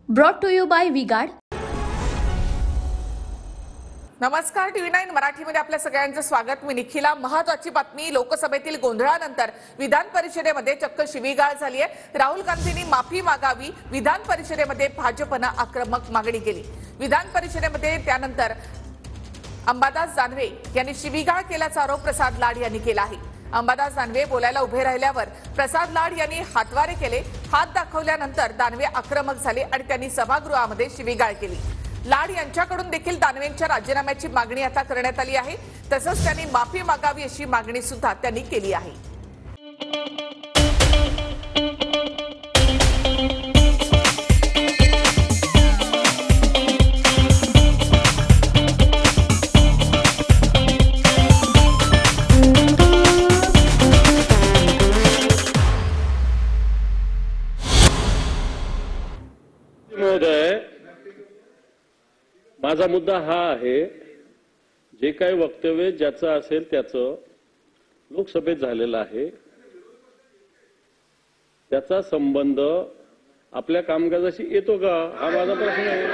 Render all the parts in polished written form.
Brought to you by V-Guard. नमस्कार, TV9 मराठीमध्ये आपल्या सगळ्यांचं स्वागत. मी निखिला. महत्त्वाची बातमी. लोकसभेतील गोंधळानंतर विधान परिषदेमध्ये चक्क शिवीगाळ झाली आहे. राहुल गांधींनी माफी मागावी. विधान परिषदेमध्ये भाजपने आक्रमक मागणी केली. विधान परिषदेमध्ये त्यानंतर अंबादास दानवे यांनी शिवीगाळ केल्याचा आरोप प्रसाद लाड यांनी केला आहे. अंबादास दानवे बोलायला उभे राहिल्यावर प्रसाद लाड यांनी हातवारे केले. हात दाखवल्यानंतर दानवे आक्रमक झाले आणि त्यांनी सभागृहामध्ये शिवीगाळ केली. लाड यांच्याकडून देखील दानवेंच्या राजीनाम्याची मागणी आता करण्यात आली आहे. तसंच त्यांनी माफी मागावी अशी मागणी सुद्धा त्यांनी केली आहे. माझा मुद्दा हा आहे, जे काही वक्तव्य ज्याचं असेल त्याचं लोकसभेत झालेलं आहे, त्याचा संबंध आपल्या कामकाजाशी येतो का, हा माझा प्रश्न आहे.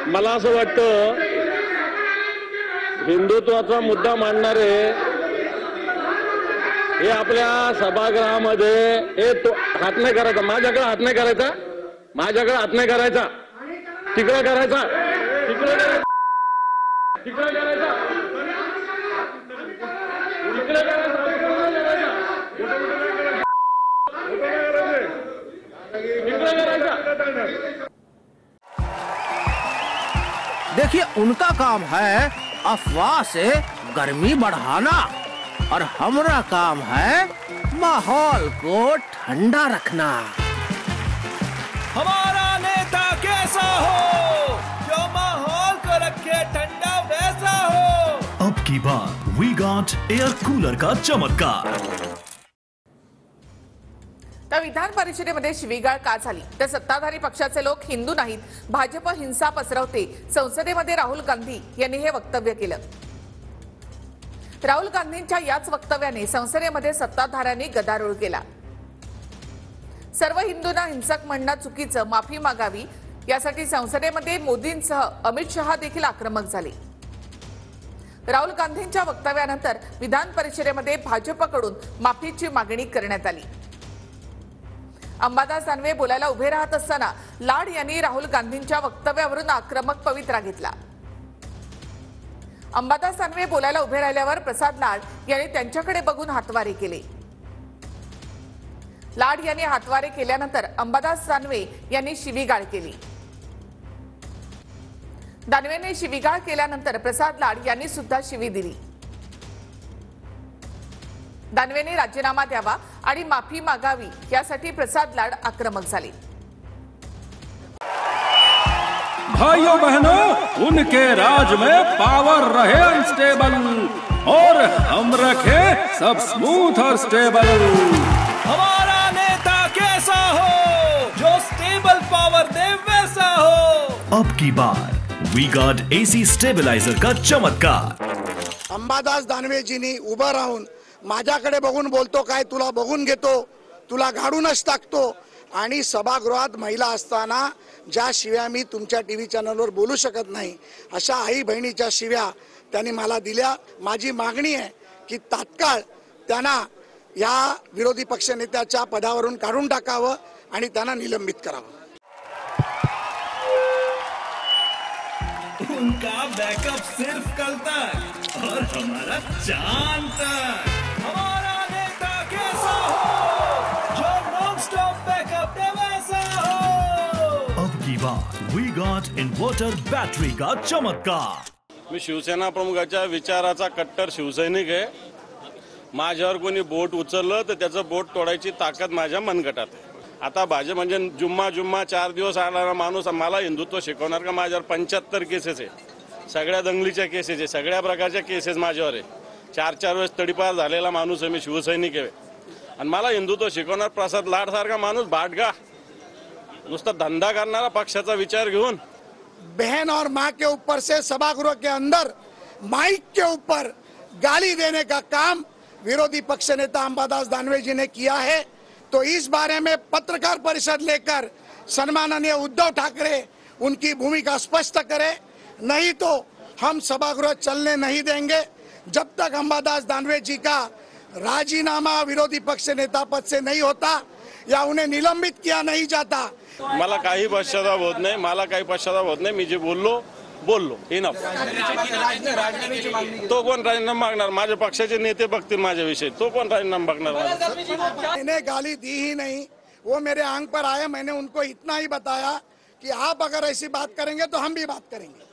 मला असं वाटतं हिंदुत्वाचा मुद्दा मांडणारे हे आपल्या सभागृहामध्ये हात नाही करायचा, माझ्याकडे हात नाही करायचा, माझ्याकडे हात नाही करायचा, तिकडे करायचा, तिकडे करायचा, तिकडे करायचा, तिकडे करायचा. देखिए, उनका काम है अफवाह से गर्मी बढ़ाना और हमारा काम है माहौल को ठंडा रखना. हमारा नेता कैसा हो, जो माहौल को रखे ठंडा वैसा हो. अब की बार वी-गार्ड एयर कूलर का चमत्कार. तर विधान परिषदेमध्ये शिवीगाळ का झाली तर सत्ताधारी पक्षाचे लोक हिंदू नाहीत, भाजप हिंसा पसरवते. संसदेमध्ये राहुल गांधी यांनी हे वक्तव्य केलं. राहुल गांधींच्या याच वक्तव्याने संसदेमध्ये सत्ताधाऱ्यांनी गदारोळ केला. सर्व हिंदूंना हिंसक म्हणणं चुकीचं, माफी मागावी यासाठी संसदेमध्ये मोदींसह अमित शहा देखील आक्रमक झाले. राहुल गांधींच्या वक्तव्यानंतर विधान परिषदेमध्ये भाजपकडून माफीची मागणी करण्यात आली. अंबादास दानवे बोलायला उभे राहत असताना लाड यांनी राहुल गांधींच्या वक्तव्यावरून आक्रमक पवित्रा घेतला. अंबादास दानवे बोलायला उभे राहिल्यावर प्रसाद लाड यांनी त्यांच्याकडे बघून हातवारे केले. लाड यांनी हातवारे केल्यानंतर अंबादास दानवे यांनी शिवीगाळ केली. दानवेने शिवीगाळ केल्यानंतर प्रसाद लाड यांनी सुद्धा शिवी दिली. दानवेने राजीनामा द्यावा आणि माफी मागावी यासाठी प्रसाद लाड आक्रमक झाले. भाइयों बहनों, उनके राज में पावर रहे अनस्टेबल और हम रखे सब स्मूथ और स्टेबल. हमारा नेता कैसा हो, जो स्टेबल पावर दे वैसा हो. अब की बार वी-गार्ड एसी स्टेबलाइजर का चमत्कार. अंबादास दानवेजींनी उभं राहून माझ्याकडे बघून बोलतो काय, तुला बघून घेतो, तुला गाडूनच टाकतो. आणि सभागृहात महिला असताना ज्या शिव्या मी तुमच्या टीव्ही चॅनलवर बोलू शकत नाही अशा आई बहिणीच्या शिव्या त्यांनी मला दिल्या. माझी मागणी आहे की तात्काळ त्यांना या विरोधी पक्षनेत्याच्या पदावरून काढून टाकावं आणि त्यांना निलंबित करावं. उनका बैकअप सिर्फ कल तक और हमारा चांद तक. हमारा नेता कैसा हो, जो नॉन स्टॉप बैकअप दे वैसा हो. अब की बार वी-गार्ड इन्वर्टर बैटरी का चमत्कार. मी शिवसेना प्रमुखाच्या विचाराचा कट्टर शिवसैनिक आहे. माझ्यावर कोणी बोट उचललं तर त्याचं बोट तोडायची ताकद माझ्या मनगटात आहे. आता भाजप म्हणजे जुम्मा 4 दिवस आणारा माणूस मला हिंदुत्व शिकवणार का? माझ्यावर 75 केसेस आहे, सगळ्या दंगलीच्या केसेस आहे, सगळ्या प्रकारच्या केसेस माझ्यावर आहे. 4 वेळेस तडीपार झालेला माणूस आहे मी, शिवसैनिक आहे. आणि मला हिंदुत्व शिकवणार प्रसाद लाड सारखा माणूस भाटगा, नुसता धंदा करणारा पक्षाचा विचार घेऊन. बहन और माँ के ऊपर से सभागृह के अंदर माइक के ऊपर गाली देने का काम विरोधी पक्ष नेता अंबादास दानवे जी ने किया है. तो इस बारे में पत्रकार परिषद लेकर सम्माननीय उद्धव ठाकरे उनकी भूमिका स्पष्ट करे, नहीं तो हम सभागृह चलने नहीं देंगे जब तक अंबादास दानवे जी का राजीनामा विरोधी पक्ष नेता पद से नहीं होता या उन्हें निलंबित किया नहीं जाता. मला काही पश्चाताप होत नाही, मला काही पश्चाताप होत नाही. मी जे बोललो इनफ. तो कोण राजीनामा मागणार? माझ्या पक्षाचे नेते बघतील माझ्याविषयी, तो कोण राजीनामा मागणार? मैंने गाली दी ही नहीं, वो मेरे आंग पर आए. मैंने उनको इतना ही बताया कि आप अगर ऐसी बात करेंगे तो हम भी बात करेंगे,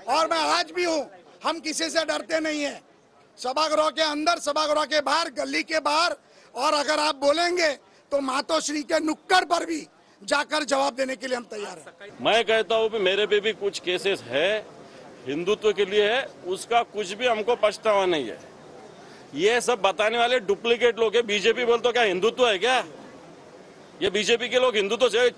और मैं आज भी हूँ. हम किसी से डरते नहीं है, सभागृह के अंदर, सभागृह के बाहर, गली के बाहर, और अगर आप बोलेंगे तो मातोश्री के नुक्कड़ पर भी जाकर जवाब देने के लिए हम तैयार हैं. मैं कहता हूँ कि मेरे पे भी कुछ केसेस है, हिंदुत्व के लिए है, उसका कुछ भी हमको पछतावा नहीं है. ये सब बताने वाले डुप्लीकेट लोग हैं. बीजेपी बोलते क्या हिंदुत्व है क्या? ये बीजेपी के लोग हिंदुत्व से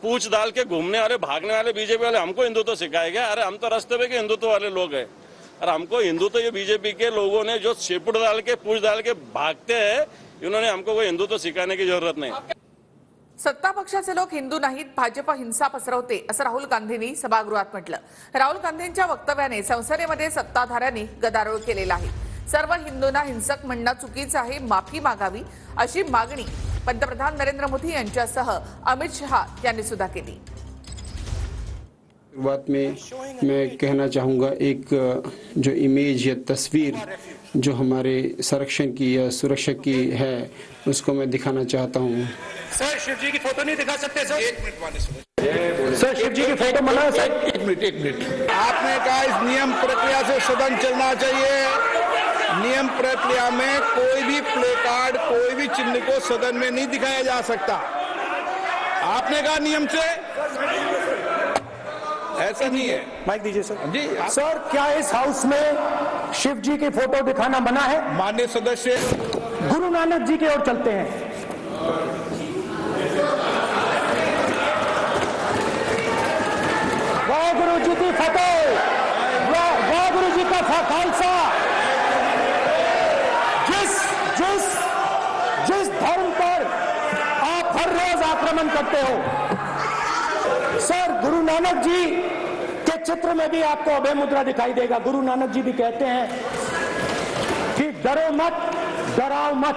पूछ डाल के घूमने वाले, भागने वाले बीजेपी वाले हमको हिंदुत्व सिखाए क्या? अरे हम तो रास्ते पे के हिंदुत्व वाले लोग हैं. और हमको हिंदुत्व ये बीजेपी के लोगों ने जो शेपुड़ डाल के पूछ डाल के भागते हैं, इन्होंने हमको कोई हिंदुत्व सिखाने की जरूरत नहीं. सत्ता पक्षाचे लोक हिंदू नाहीत, भाजप हिंसा पसरवते असं राहुल गांधींनी सभागृहात म्हटलं. राहुल गांधींच्या वक्तव्याने संसदेमध्ये सत्ताधाऱ्यांनी गदारोळ केलेला आहे. सर्व हिंदूंना हिंसक म्हणणं चुकीचं आहे, माफी मागावी अशी मागणी पंतप्रधान नरेंद्र मोदी यांच्यासह अमित शहा यांनी सुद्धा केली. शुरुआत में मैं कहना चाहूँगा, एक जो इमेज या तस्वीर जो हमारे संरक्षण की या सुरक्षा की है उसको मैं दिखाना चाहता हूँ. सर शिव जी की फोटो नहीं दिखा सकते सर? सर शिव जी की फोटो मना है सर. एक मिनट. आपने कहा इस नियम प्रक्रिया से सदन चलना चाहिए. नियम प्रक्रिया में कोई भी प्ले कार्ड, कोई भी चिन्ह को सदन में नहीं दिखाया जा सकता. आपने कहा नियम से, ऐसा नहीं है. माइक दीजिए सर. जी सर क्या इस हाउस में शिव जी की फोटो दिखाना मना है? माननीय सदस्य गुरु नानक जी की ओर चलते हैं. वाह गुरु जी की फोटो, वाह गुरु जी का खालसा. जिस धर्म पर आप हर रोज आक्रमण करते हो, सर गुरु नानक जी के चित्र में भी आपको अभय मुद्रा दिखाई देगा. गुरु नानक जी भी कहते हैं कि डरो मत, डराओ मत.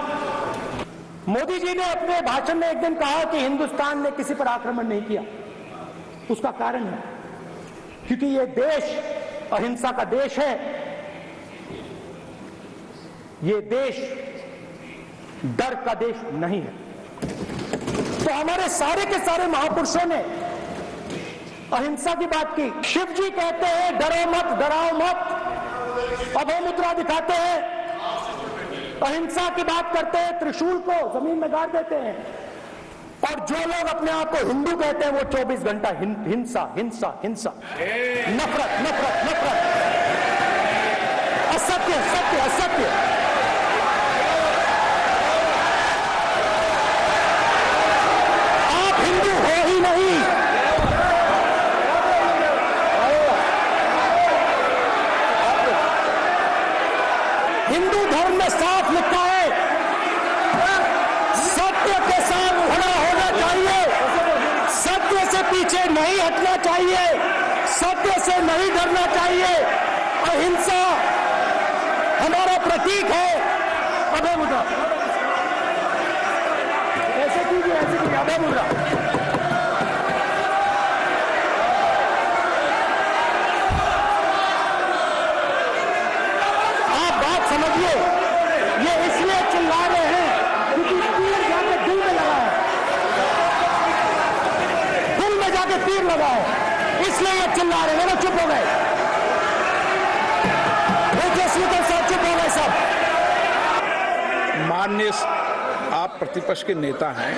मोदी जी ने अपने भाषण में एक दिन कहा कि हिंदुस्तान ने किसी पर आक्रमण नहीं किया. उसका कारण है क्योंकि ये देश अहिंसा का देश है. ये देश डर का देश नहीं है. तो हमारे सारे के सारे महापुरुषों ने अहिंसा की बात की. शिव जी कहते हैं डरो मत, डराओ मत, अभय मुद्रा दिखाते हैं, अहिंसा की बात करते हैं, त्रिशूल को जमीन में गाड़ देते हैं. और जो लोग अपने आप को हिंदू कहते हैं वो 24 घंटा हिंसा हिंसा हिंसा, नफरत नफरत नफरत, असत्य सत्य असत्य. आप हिंदू हो ही नहीं. हिंदू धर्म में साफ लिखा है सत्य के साथ खड़ा होना चाहिए, सत्य से पीछे नहीं हटना चाहिए, सत्य से नहीं डरना चाहिए. अहिंसा हमारा प्रतीक है. अभय मुद्रा ऐसे कीजिए, ऐसे कीजिए. अभय मुद्रा. आप बात समझिए, ये इसलिए चिल्ला रहे हैं क्योंकि तीर जाके दिल में लगा है, दिल में जाके तीर लगा है, इसलिए ये चिल्ला रहे हैं. वो चुप हो गए, तेजस्वी के साथ चुप हो गए सब. माननीय आप प्रतिपक्ष के नेता हैं,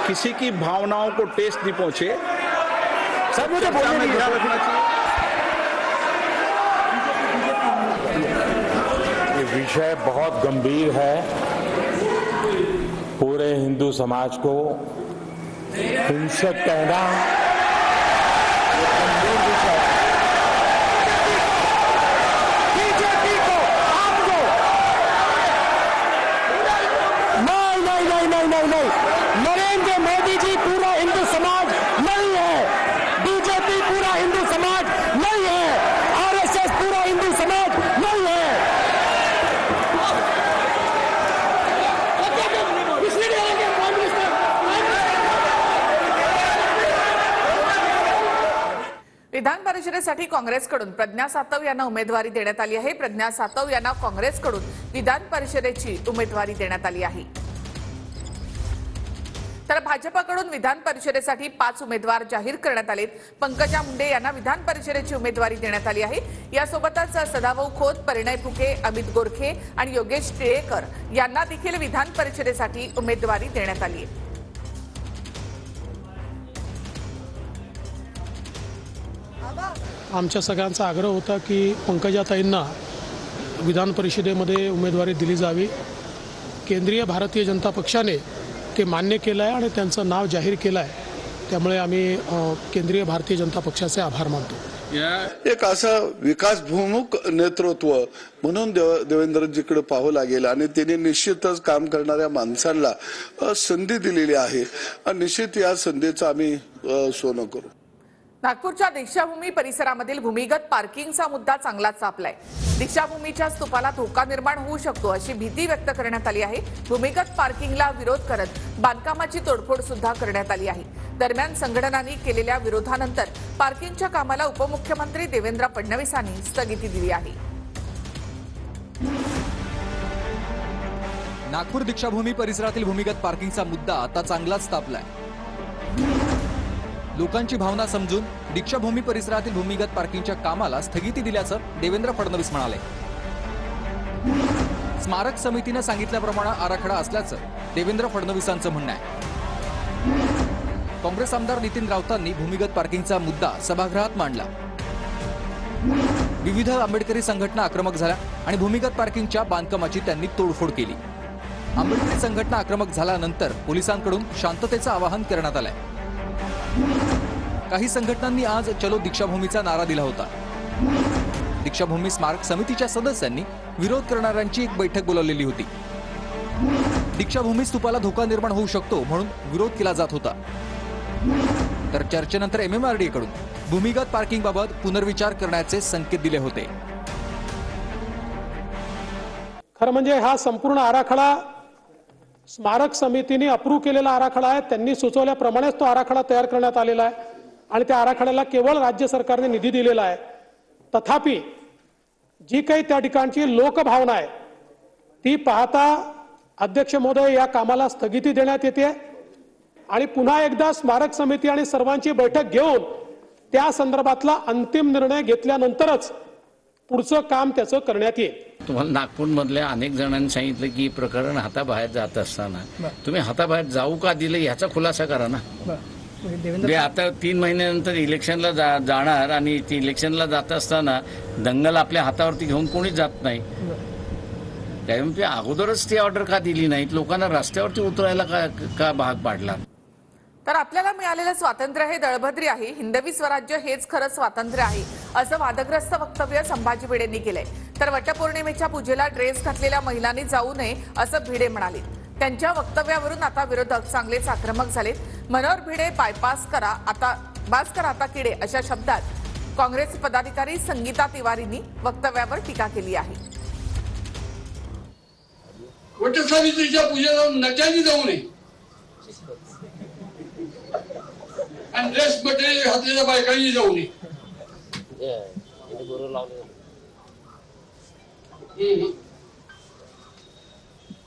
किसी की भावनाओं को ठेस नहीं पहुंचे. सब मुझे बोलने नहीं ध्यान रखना चाहिए. ये विषय बहुत गंभीर है. हिंदू समाज को हिंसक कहना ये गंभीर विषय है। बीजेपी को आपको नहीं, नरेंद्र मोदी जी पूरा हिंदू समाज नहीं है, बीजेपी पूरा हिंदू समाज नहीं है, आरएसएस पूरा हिंदू समाज नहीं है। विधान परिषदेसाठी काँग्रेसकडून प्रज्ञा सातव यांना उमेदवारी देण्यात आली आहे। प्रज्ञा सातव यांना काँग्रेसकडून विधान परिषदेची उमेदवारी देण्यात आली आहे। तर भाजपकडून विधान परिषदेसाठी 5 उमेदवार जाहीर करण्यात आलेत। पंकजा मुंडे यांना विधान परिषदेची उमेदवारी देण्यात आली आहे। यासोबतच सदाभाऊ खोत, परिणय फुके, अमित गोरखे आणि योगेश टिळेकर यांना देखील विधान परिषदेसाठी उमेदवारी देण्यात आली आहे। आमच्या सगळ्यांचा आग्रह होता की पंकजाताईंना विधान परिषदेमध्ये उमेदवारी दिली जावी। केंद्रीय भारतीय जनता पक्षाने ते मान्य केलं आहे आणि त्यांचं नाव जाहीर केलं आहे। त्यामुळे आम्ही केंद्रीय भारतीय जनता पक्षाचे आभार मानतो। एक असं विकासभिमुख नेतृत्व म्हणून देवेंद्रजीकडे पाहावं लागेल आणि त्यांनी निश्चितच काम करणाऱ्या माणसांना संधी दिलेली आहे आणि निश्चित या संधीचं आम्ही सोनं करू। नागपूरच्या दीक्षाभूमी परिसरामधील भूमिगत पार्किंगचा मुद्दा चांगलाच चापलाय। दीक्षाभूमीच्या स्तूपाला धोका निर्माण होऊ शकतो अशी भीती व्यक्त करण्यात आली आहे। भूमिगत पार्किंगला विरोध करत बांधकामाची तोडफोड सुद्धा करण्यात आली आहे। दरम्यान संघटनांनी केलेल्या विरोधानंतर पार्किंगच्या कामाला उपमुख्यमंत्री देवेंद्र फडणवीसांनी स्थगिती दिली आहे। नागपूर दीक्षाभूमी परिसरातील भूमिगत पार्किंगचा मुद्दा आता चांगलाच तापलाय। लोकांची भावना समजून दीक्षाभूमी परिसरातील भूमिगत पार्किंगच्या कामाला स्थगिती दिल्याचं देवेंद्र फडणवीस म्हणाले। स्मारक समितीने सांगितल्याप्रमाणे आराखडा असल्याचं देवेंद्र फडणवीसांचं म्हणणं आहे। काँग्रेस आमदार नितीन राऊतांनी भूमिगत पार्किंगचा मुद्दा सभागृहात मांडला। विविध आंबेडकरी संघटना आक्रमक झाल्या आणि भूमिगत पार्किंगच्या बांधकामाची त्यांनी तोडफोड केली। आंबेडकरी संघटना आक्रमक झाल्यानंतर पोलिसांकडून शांततेचं आवाहन करण्यात आलंय। काही संघटनांनी आज चलो दीक्षाभूमीचा नारा दिला होता। दीक्षाभूमी स्मारक समितीच्या सदस्यांनी विरोध करणाऱ्यांची एक बैठक बोलावलेली होती। दीक्षाभूमी स्तूपाला धोका निर्माण होऊ शकतो म्हणून विरोध केला जात होता। तर चर्चेनंतर MMRDA कडून भूमिगत पार्किंग बाबत पुनर्विचार करण्याचे संकेत दिले होते। खरं म्हणजे हा संपूर्ण आराखडा स्मारक समितीने अप्रूव्ह केलेला आराखडा आहे। त्यांनी सुचवल्याप्रमाणेच तो आराखडा तयार करण्यात आलेला आहे आणि त्या आराखड्याला केवळ राज्य सरकारने निधी दिलेला आहे। तथापि जी काही त्या ठिकाणची लोकभावना आहे ती पाहता अध्यक्ष महोदय या कामाला स्थगिती देण्यात येते आणि पुन्हा एकदा स्मारक समिती आणि सर्वांची बैठक घेऊन त्या संदर्भातला अंतिम निर्णय घेतल्यानंतरच पुढचं काम त्याचं करण्यात येईल। तुम्हाला नागपूरमधल्या अनेक जणांनी सांगितलं की प्रकरण हाताबाहेर जात असताना तुम्ही हाताबाहेर जाऊ का दिलं याचा खुलासा करा ना। म्हणजे आता 3 महिन्यानंतर इलेक्शनला जाणार आणि ती इलेक्शनला जात असताना दंगल आपल्या हातावरती घेऊन कोणीच जात नाही। त्यामुळे अगोदरच ती ऑर्डर का दिली नाहीत, लोकांना रस्त्यावरती उतरायला का भाग पाडला। तर आपल्याला मिळालेलं स्वातंत्र्य हे दळभद्री आहे, हिंदवी स्वराज्य हेच खरं स्वातंत्र्य आहे असं वादग्रस्त वक्तव्य संभाजी भिडेंनी केलंय। तर वटपौर्णिमेच्या पूजेला ड्रेस घातलेल्या महिलांनी जाऊ नये असं भिडे म्हणाले। त्यांच्या वक्तव्यावरून आता विरोधक चांगलेच आक्रमक झालेत। मनोहर भिडे बास करा आता किडे अशा शब्दात काँग्रेस पदाधिकारी संगीता तिवारींनी वक्तव्यावर टीका केली आहे। वटसावित्रीच्या पूजेला नट्याने जाऊ नये आणि ड्रेस मटेरियल घातलेल्या बायकांनी जाऊ नये।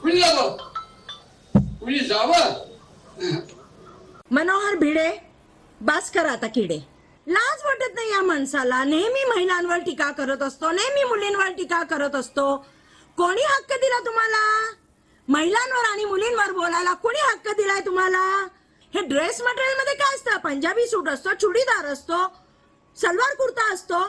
कुणी जावं। मनोहर भिडे बास करा आता किडे। लाज वाटत नाही या माणसाला? नेहमी महिलांवर टीका करत असतो, नेहमी मुलींवर टीका करत असतो। कोणी हक्क दिला तुम्हाला महिलांवर आणि मुलींवर बोलायला? कोणी हक्क दिलाय तुम्हाला? हे ड्रेस मटेरियल मध्ये काय असतं? पंजाबी सूट असतो, चुडीदार असतो, सलवार कुर्ता असतो।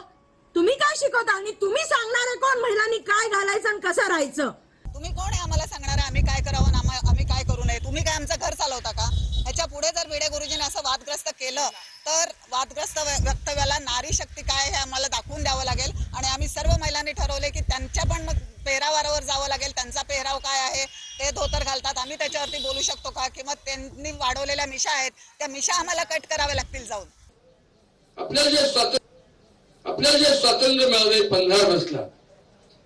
तुम्ही काय शिकवता आणि तुम्ही सांगणार कोण महिलांनी काय घालायचं आणि कसं राहायचं? तुम्ही कोण आहे आम्हाला सांगणार आम्ही काय करावं आम्ही काय करू नये? तुम्ही काय आमचं घर चालवता का? ह्याच्या पुढे जर भिडे गुरुजीने असं वादग्रस्त केलं तर वादग्रस्त वक्तव्याला नारी शक्ती काय हे आम्हाला दाखवून द्यावं लागेल आणि आम्ही सर्व महिलांनी ठरवले की त्यांच्या पण मग पेहरावारावर जावं लागेल. त्यांचा पेहराव काय आहे, ते धोतर घालतात, आम्ही त्याच्यावरती बोलू शकतो का? किंवा त्यांनी वाढवलेल्या मिशा आहेत त्या मिशा आम्हाला कट कराव्या लागतील जाऊन. आपल्याला जे स्वातंत्र्य मिळाले 15 ऑगस्टला,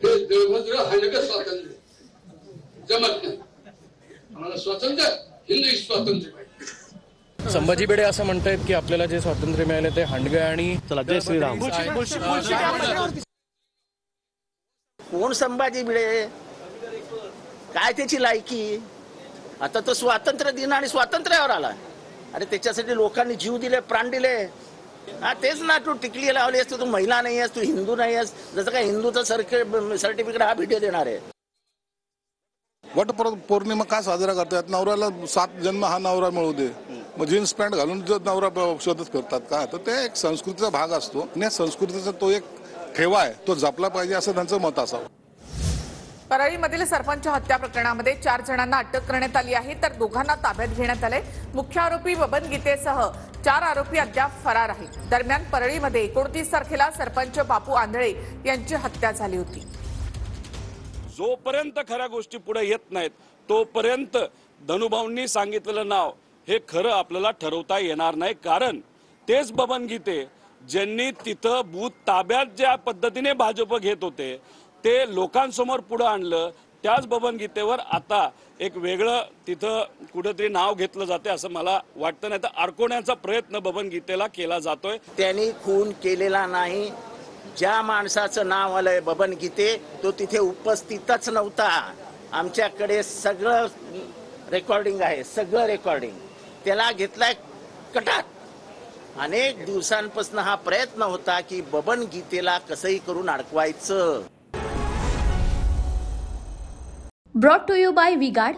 हे देवभद्र हाणक स्वातंत्र्य जमत नाही. आम्हाला स्वातंत्र्य हिंदू स्वातंत्र्य पाहिजे. संभाजी भिडे असं म्हणतायत की आपल्याला जे स्वातंत्र्य मिळाले ते हांडगे आणि जय श्रीराम. कोण संभाजी भिडे, काय त्याची लायकी? आता तो स्वातंत्र्य दिन आणि स्वातंत्र्यावर आला. अरे त्याच्यासाठी लोकांनी जीव दिले, प्राण दिले. हा तेच ना, तू टिकली लावली असतो, तू महिला नाही आहेस, तू हिंदू नाही आहेस, जसं काय हिंदूचं सर्टिफिकेट हा भिडे देणार आहे. वट पौर्णिमा का साजरा करतात? नवऱ्याला 7 जन्म हा नवरा मिळू दे, मग जीन्स पॅन्ट घालून जर नवरा शोधत फिरतात का? तर ते एक संस्कृतीचा भाग असतो आणि संस्कृतीचा तो एक ठेवा आहे, तो जपला पाहिजे असं त्यांचं मत असावं. परळीमधील सरपंच हत्या प्रकरणामध्ये 4 जणांना अटक करण्यात आली आहे, तर दोघांना ताब्यात घेण्यात आले. मुख्य आरोपी बबन गीतेसह 4 आरोपी अद्याप फरार आहेत. दरम्यान परळीमध्ये 29 तारखेला सरपंच बापू आंधळे यांची हत्या झाली होती. जोपर्यंत खऱ्या गोष्टी पुढे येत नाहीत तोपर्यंत धनुभाऊंनी सांगितलेलं नाव हे खरं आपल्याला ठरवता येणार नाही. कारण तेच बबन गीते ज्यांनी तिथं बूथ ताब्यात ज्या पद्धतीने भाजप घेत होते ते लोकांसमोर पुढे आणलं, त्याच बबन गीतेवर आता एक वेगळं तिथं कुठेतरी नाव घेतलं जाते असं मला वाटतं. नाही तर अडकवण्याचा प्रयत्न बबन गीतेला केला जातोय. त्यांनी खून केलेला नाही. ज्या माणसाचं नाव आलंय बबन गीते तो तिथे उपस्थितच नव्हता. आमच्याकडे सगळं रेकॉर्डिंग आहे, सगळं रेकॉर्डिंग. त्याला घेतलाय कटात. अनेक दिवसांपासून हा प्रयत्न होता की बबन गीतेला कसंही करून अडकवायचं. Brought to you by V-Guard.